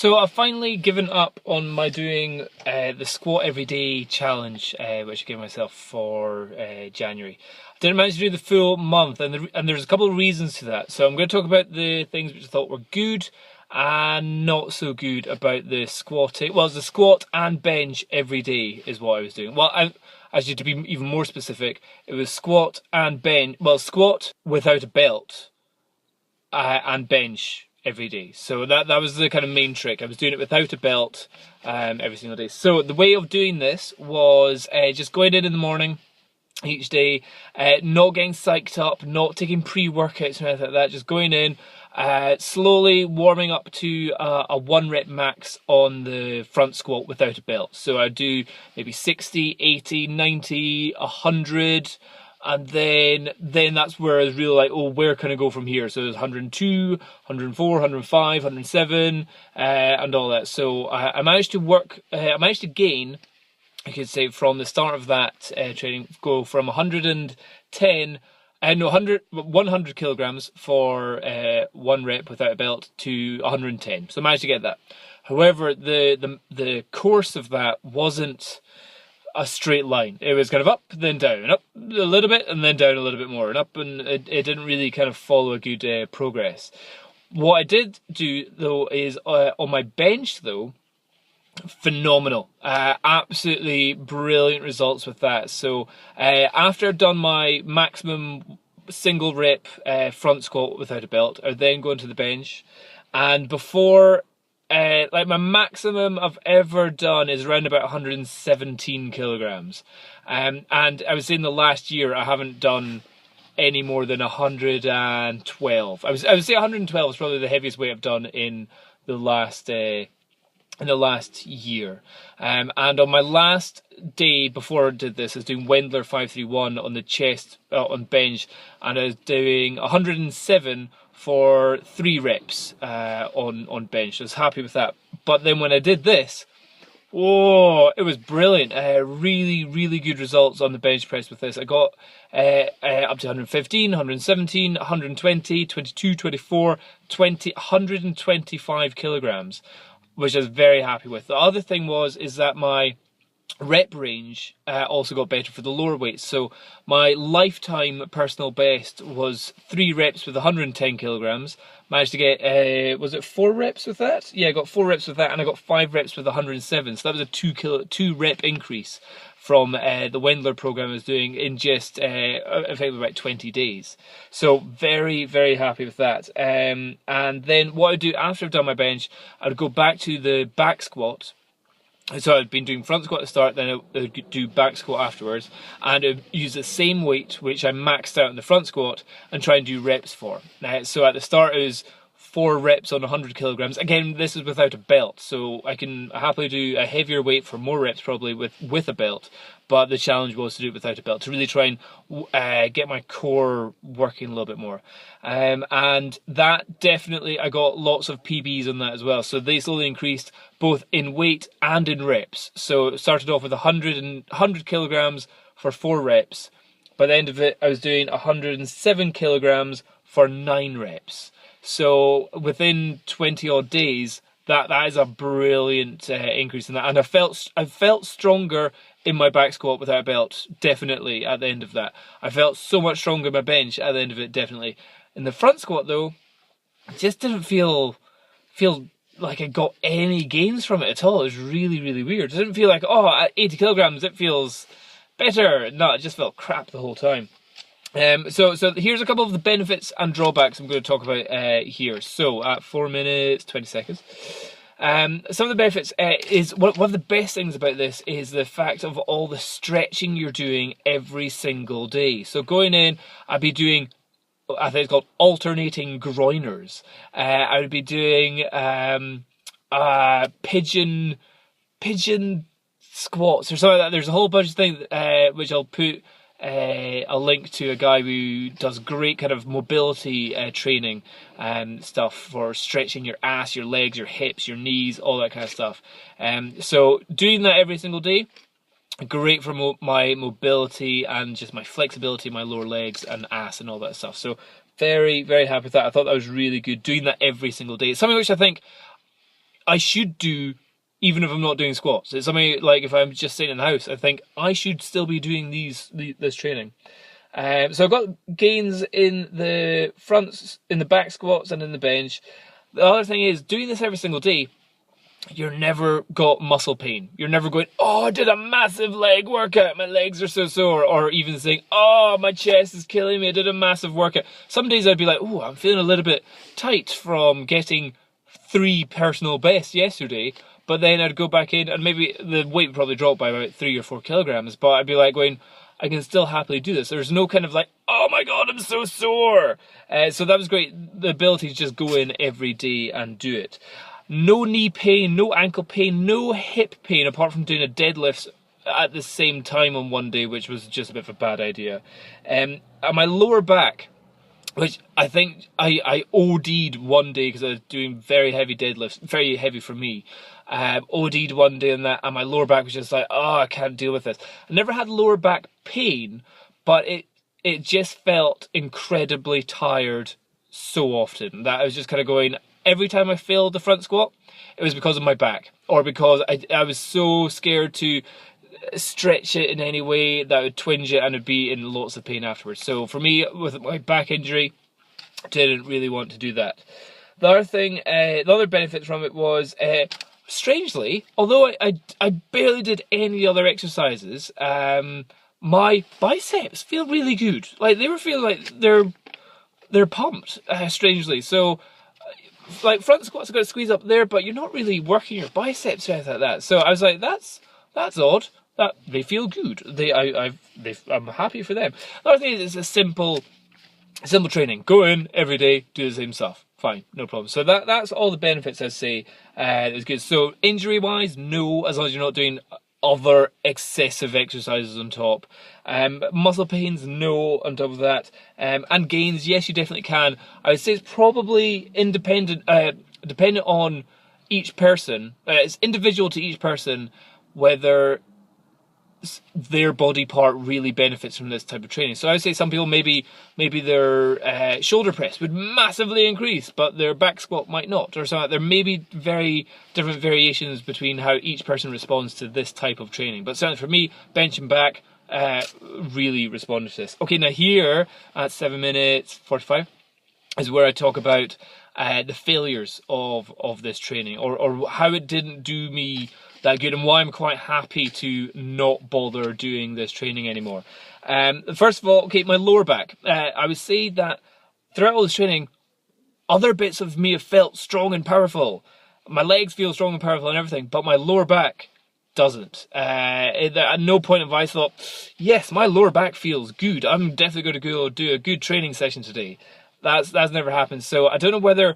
So I've finally given up on my doing the squat every day challenge, which I gave myself for January. I didn't manage to do the full month, and there's a couple of reasons to that. So I'm going to talk about the things which I thought were good and not so good about the squatting. Well, it's the squat and bench every day is what I was doing. Well, actually, to be even more specific, it was squat and bench. Well, squat without a belt and bench every day. So that was the kind of main trick. I was doing it without a belt every single day. So the way of doing this was just going in the morning each day, not getting psyched up, not taking pre-workouts or anything like that, just going in, slowly warming up to a 1 rep max on the front squat without a belt. So I do maybe 60, 80, 90, 100, and then that's where I was really like, oh, where can I go from here? So there's 102, 104, 105, 107, and all that. So I managed to gain, I could say, from the start of that training, go from 100 kilograms for 1 rep without a belt to 110. So I managed to get that. However, the course of that wasn't a straight line. It was kind of up, then down, up a little bit, and then down a little bit more, and up, and it didn't really kind of follow a good progress. What I did do, though, is on my bench, though, phenomenal. Absolutely brilliant results with that. So after I'd done my maximum single rep front squat without a belt, I would then go into the bench, and before like my maximum I've ever done is around about 117 kilograms. And I would say in the last year I haven't done any more than 112. I would say 112 is probably the heaviest weight I've done in the last year. And on my last day before I did this, I was doing Wendler 531 on the chest, on bench, and I was doing 107 for 3 reps on bench. I was happy with that. But then when I did this, oh, it was brilliant. Really, really good results on the bench press with this. I got up to 115, 117, 120, 22, 24, 20, 125 kilograms, which I was very happy with. The other thing is that my rep range also got better for the lower weights. So my lifetime personal best was 3 reps with 110 kilograms. Managed to get, was it 4 reps with that? Yeah, I got 4 reps with that, and I got 5 reps with 107. So that was a 2 rep increase from the Wendler program I was doing in just effectively about 20 days. So very, very happy with that. And then what I'd do after I've done my bench, I'd go back to the back squat. So I'd been doing front squat at the start, then I'd do back squat afterwards, and I'd use the same weight which I maxed out in the front squat and try and do reps for. So at the start it was 4 reps on 100 kilograms. Again, this is without a belt, so I can happily do a heavier weight for more reps probably with a belt, but the challenge was to do it without a belt, to really try and get my core working a little bit more. And that definitely, I got lots of PBs on that as well, so they slowly increased both in weight and in reps. So it started off with 100 kilograms for 4 reps. By the end of it, I was doing 107 kilograms for 9 reps. So within 20 odd days, that is a brilliant increase in that. And I felt stronger in my back squat without a belt, definitely, at the end of that. I felt so much stronger in my bench at the end of it, definitely. In the front squat, though, it just didn't feel like I got any gains from it at all. It was really, really weird. It didn't feel like, oh, at 80 kilograms, it feels better. No, it just felt crap the whole time. So here's a couple of the benefits and drawbacks I'm going to talk about here. So at 4 minutes 20 seconds, some of the benefits is one of the best things about this is the fact of all the stretching you're doing every single day. So going in, I'd be doing, I think it's called alternating groiners. I would be doing pigeon squats or something like that. There's a whole bunch of things which I'll put a link to a guy who does great kind of mobility training and stuff for stretching your ass, your legs, your hips, your knees, all that kind of stuff. So doing that every single day, great for my mobility and just my flexibility, my lower legs and ass and all that stuff. So very, very happy with that. I thought that was really good, doing that every single day. It's something which I think I should do, even if I'm not doing squats. It's something like if I'm just sitting in the house, I think I should still be doing this training. So I've got gains in the fronts, in the back squats, and in the bench. The other thing is, doing this every single day, you're never got muscle pain. You're never going, oh, I did a massive leg workout, my legs are so sore. Or even saying, oh, my chest is killing me, I did a massive workout. Some days I'd be like, oh, I'm feeling a little bit tight from getting 3 personal bests yesterday. But then I'd go back in and maybe the weight would probably drop by about 3 or 4 kilograms. But I'd be like going, I can still happily do this. There's no kind of like, oh my God, I'm so sore. So that was great. The ability to just go in every day and do it. No knee pain, no ankle pain, no hip pain, apart from doing a deadlift at the same time on one day, which was just a bit of a bad idea. And my lower back, which I think I OD'd one day because I was doing very heavy deadlifts, very heavy for me. OD'd one day on that, and my lower back was just like, oh, I can't deal with this. I never had lower back pain, but it just felt incredibly tired so often that I was just kind of going, every time I failed the front squat, it was because of my back, or because I was so scared to stretch it in any way that I would twinge it and would be in lots of pain afterwards. So for me, with my back injury, I didn't really want to do that. The other thing, the other benefit from it was, strangely, although I barely did any other exercises, my biceps feel really good. Like they were feeling like they're pumped, strangely. So like front squats are going to squeeze up there, but you're not really working your biceps or anything like that. So I was like, that's odd. That they feel good. I'm happy for them. Another thing is, it's a simple training. Go in every day, do the same stuff. Fine, no problem. So that's all the benefits, I'd say. It's good. So injury wise, no, as long as you're not doing other excessive exercises on top. Muscle pains, no, on top of that. And gains, yes, you definitely can. I would say it's probably dependent on each person. It's individual to each person whether their body part really benefits from this type of training. So I would say some people, maybe their shoulder press would massively increase, but their back squat might not, or something. There may be very different variations between how each person responds to this type of training. But certainly for me, bench and back really responded to this. Okay, now here at 7 minutes 45 is where I talk about the failures of this training, or how it didn't do me that good, and why I'm quite happy to not bother doing this training anymore. First of all, okay, my lower back. I would say that throughout all this training, other bits of me have felt strong and powerful. My legs feel strong and powerful and everything, but my lower back doesn't. At no point have I thought, yes, my lower back feels good, I'm definitely going to go do a good training session today. That's never happened. So I don't know whether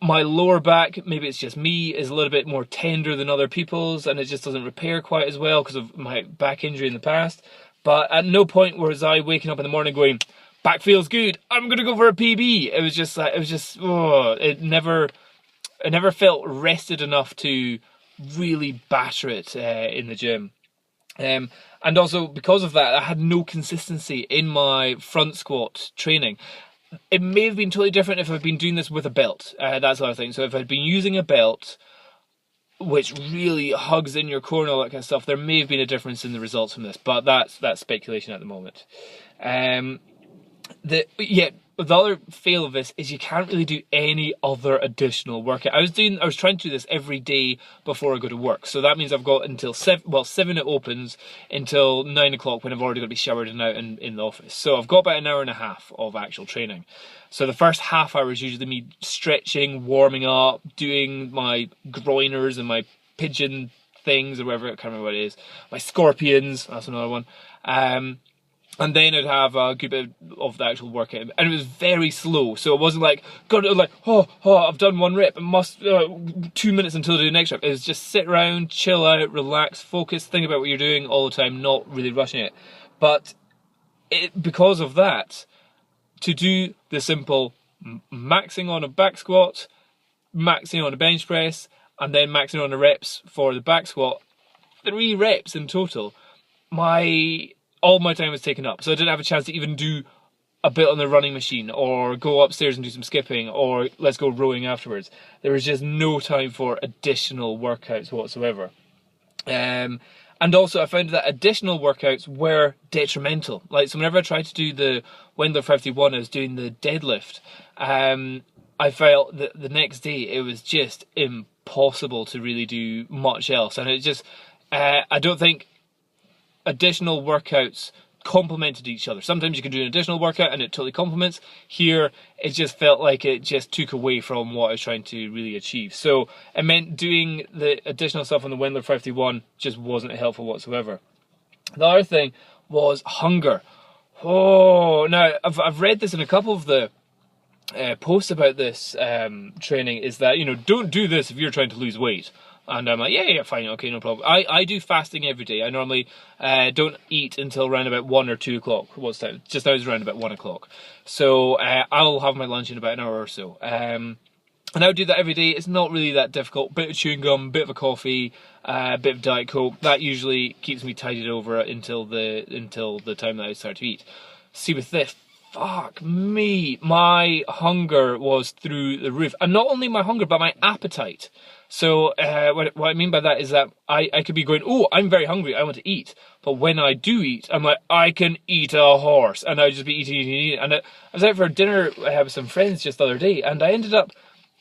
my lower back, maybe it's just me, is a little bit more tender than other people's, and it just doesn't repair quite as well because of my back injury in the past. But at no point was I waking up in the morning going, back feels good, I'm gonna go for a PB. It was just like, it never felt rested enough to really batter it in the gym. And also because of that, I had no consistency in my front squat training. It may have been totally different if I'd been doing this with a belt. That's the other thing. So if I'd been using a belt, which really hugs in your core and all that kind of stuff, there may have been a difference in the results from this. But that's speculation at the moment. The other fail of this is you can't really do any other additional workout. I was trying to do this every day before I go to work. So that means I've got until 7 it opens, until 9 o'clock when I've already got to be showered and out in the office. So I've got about an hour and a half of actual training. So the first half hour is usually me stretching, warming up, doing my groiners and my pigeon things or whatever, I can't remember what it is. My scorpions, that's another one. And then I'd have a good bit of the actual workout, and it was very slow. So it wasn't like, I've done 1 rep, and must 2 minutes until I do the next rep. It was just sit around, chill out, relax, focus, think about what you're doing all the time, not really rushing it. But because of that, to do the simple maxing on a back squat, maxing on a bench press, and then maxing on the reps for the back squat, 3 reps in total, all my time was taken up, so I didn't have a chance to even do a bit on the running machine, or go upstairs and do some skipping, or let's go rowing afterwards. There was just no time for additional workouts whatsoever. And also I found that additional workouts were detrimental. Like, so whenever I tried to do the Wendler 531, I was doing the deadlift, I felt that the next day it was just impossible to really do much else. And it just, I don't think additional workouts complemented each other. Sometimes you can do an additional workout and it totally complements. Here, it just felt like it just took away from what I was trying to really achieve. So it meant doing the additional stuff on the Wendler 531 just wasn't helpful whatsoever. The other thing was hunger. Oh, now I've read this in a couple of the posts about this training, is that, you know, don't do this if you're trying to lose weight. And I'm like, yeah, fine, okay, no problem. I do fasting every day. I normally don't eat until around about 1 or 2 o'clock. What's time? Just now it's around about 1 o'clock. So I'll have my lunch in about an hour or so. And I would do that every day. It's not really that difficult. Bit of chewing gum, bit of a coffee, bit of Diet Coke. That usually keeps me tidied over until the time that I start to eat. See, with this, fuck me, my hunger was through the roof. And not only my hunger, but my appetite. So what I mean by that is that I could be going, oh, I'm very hungry, I want to eat. But when I do eat, I'm like, I can eat a horse. And I would just be eating. And I was out for dinner with some friends just the other day, and I ended up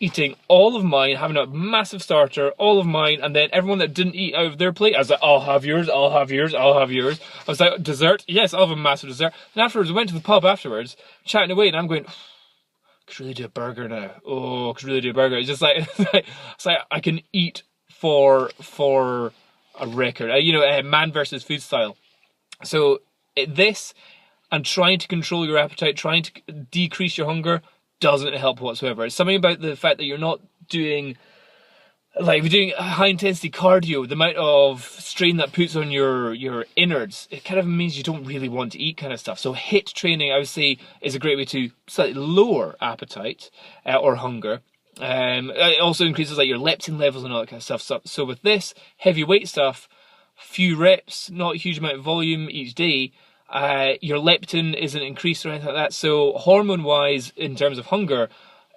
eating all of mine, having a massive starter, all of mine, and then everyone that didn't eat out of their plate, I was like, I'll have yours, I'll have yours, I'll have yours. I was like, dessert? Yes, I'll have a massive dessert. And afterwards, I went to the pub afterwards, chatting away, and I'm going, could really do a burger now. Oh, could really do a burger. It's just like, it's like I can eat for a record. You know, man versus food style. So this, and trying to control your appetite, trying to decrease your hunger, doesn't help whatsoever. It's something about the fact that you're not doing, like, if you're doing high intensity cardio, the amount of strain that puts on your innards, it kind of means you don't really want to eat kind of stuff. So HIIT training, I would say, is a great way to slightly lower appetite or hunger. It also increases like your leptin levels and all that kind of stuff. So with this heavy weight stuff, few reps, not a huge amount of volume each day, your leptin isn't increased or anything like that. So hormone-wise, in terms of hunger,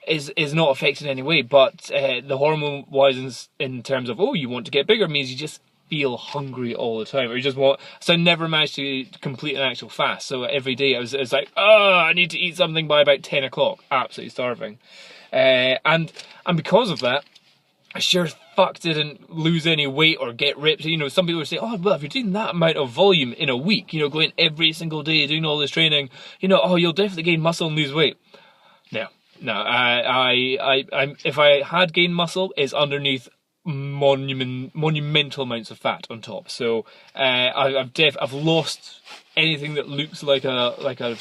is not affected in any way. But the hormone-wise, in terms of, oh, you want to get bigger, means you just feel hungry all the time, or you just want. So I never managed to complete an actual fast. So every day I was like, oh, I need to eat something by about 10 o'clock. Absolutely starving. And because of that, I sure fuck didn't lose any weight or get ripped. You know, some people would say, oh, well, if you're doing that amount of volume in a week, you know, going every single day, doing all this training, you know, oh, you'll definitely gain muscle and lose weight. No, if I had gained muscle, it's underneath monumental amounts of fat on top. So I've lost anything that looks like a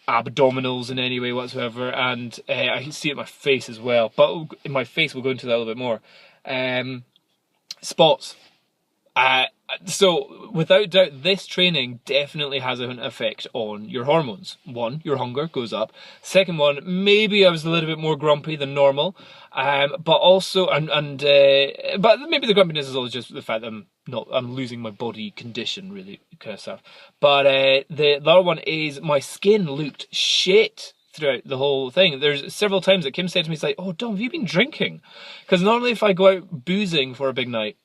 abdominals in any way whatsoever, and I can see it in my face as well, but in my face we'll go into that a little bit more. Spots. So without doubt, this training definitely has an effect on your hormones. One, your hunger goes up. Second one, maybe I was a little bit more grumpy than normal, but also but maybe the grumpiness is always just the fact that I'm losing my body condition, really, kind of stuff. But the other one is my skin looked shit throughout the whole thing. There's several times that Kim said to me, it's like, oh, Dom, have you been drinking? Because normally if I go out boozing for a big night,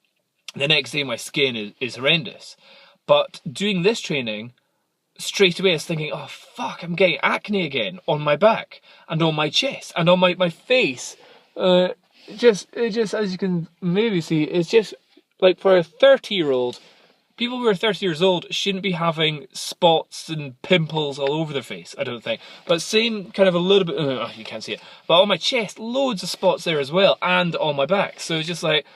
the next day my skin is horrendous. But doing this training, straight away I was thinking, oh fuck, I'm getting acne again on my back and on my chest and on my face. It just as you can maybe see, it's just like for a 30-year-old, people who are 30 years old shouldn't be having spots and pimples all over their face, I don't think. But same kind of a little bit, oh, you can't see it, but on my chest, loads of spots there as well, and on my back. So it's just like,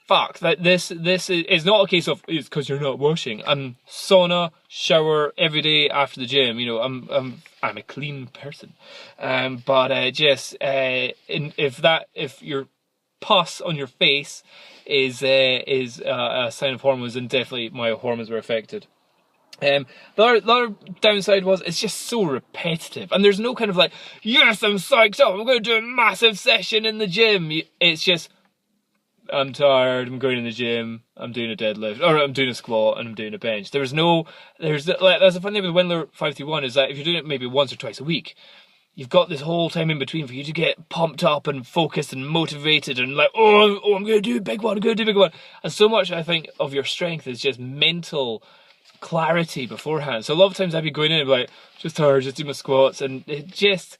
fuck, that this is not a case of it's because you're not washing. I'm sauna, shower every day after the gym. You know, I'm a clean person. If your pus on your face is a sign of hormones, then definitely my hormones were affected. The other downside was it's just so repetitive, and there's no kind of like, yes, I'm psyched up, I'm going to do a massive session in the gym. It's just I'm tired, I'm going to the gym, I'm doing a deadlift, or I'm doing a squat, and I'm doing a bench. That's the funny thing with Wendler 531 is that if you're doing it maybe once or twice a week, you've got this whole time in between for you to get pumped up and focused and motivated and like, I'm going to do a big one, I'm going to do a big one. And so much, I think, of your strength is just mental clarity beforehand. So a lot of times I'd be going in and be like, just tired, just do my squats, and it just,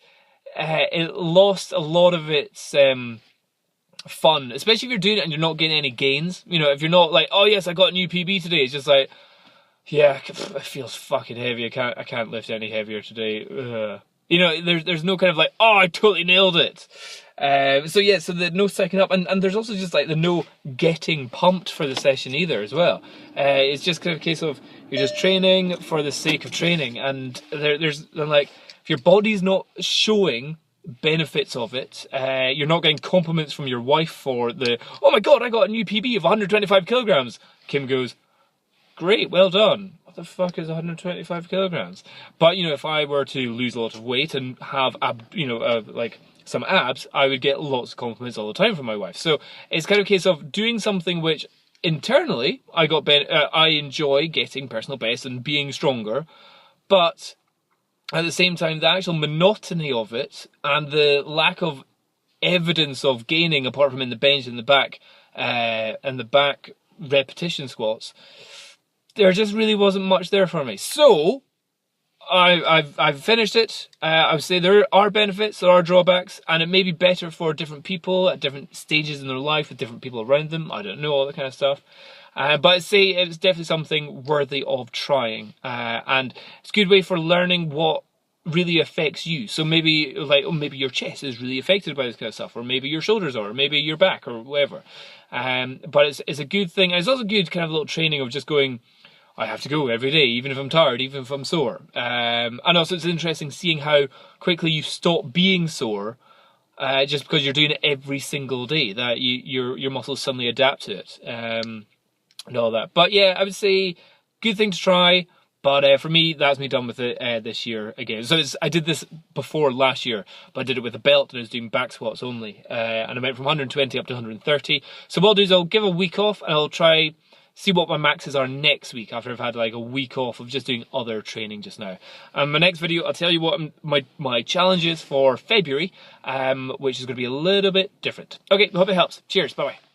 it lost a lot of its fun, especially if you're doing it and you're not getting any gains. You know, if you're not like, oh yes, I got a new PB today, it's just like, yeah, it feels fucking heavy, I can't lift any heavier today. Ugh. You know, there's no kind of like, oh, I totally nailed it. So yeah, so the no psyching up, and there's also just like the no getting pumped for the session either as well. It's just kind of a case of you're just training for the sake of training, and there's like, if your body's not showing benefits of it, you're not getting compliments from your wife for the, oh my god, I got a new PB of 125 kilograms. Kim goes, great, well done. What the fuck is 125 kilograms? But, you know, if I were to lose a lot of weight and have, like some abs, I would get lots of compliments all the time from my wife. So it's kind of a case of doing something which internally I enjoy getting personal best and being stronger, but at the same time, the actual monotony of it and the lack of evidence of gaining, apart from in the bench and the back repetition squats, there just really wasn't much there for me. So I've finished it. I would say there are benefits, there are drawbacks, and it may be better for different people at different stages in their life with different people around them. I don't know, all that kind of stuff. But I'd say it's definitely something worthy of trying, and it's a good way for learning what really affects you. So maybe like, maybe your chest is really affected by this kind of stuff, or maybe your shoulders are, or maybe your back, or whatever. But it's a good thing, and it's also good kind of little training of just going, I have to go every day, even if I'm tired, even if I'm sore. And also it's interesting seeing how quickly you stop being sore just because you're doing it every single day, that your muscles suddenly adapt to it and all that. But yeah, I would say good thing to try. But for me, that's me done with it this year again. So I did this before last year, but I did it with a belt and I was doing back squats only. And I went from 120 up to 130. So what I'll do is I'll give a week off and I'll try see what my maxes are next week after I've had like a week off of just doing other training just now. My next video, I'll tell you what my challenge is for February, which is going to be a little bit different. Okay, hope it helps. Cheers, bye-bye.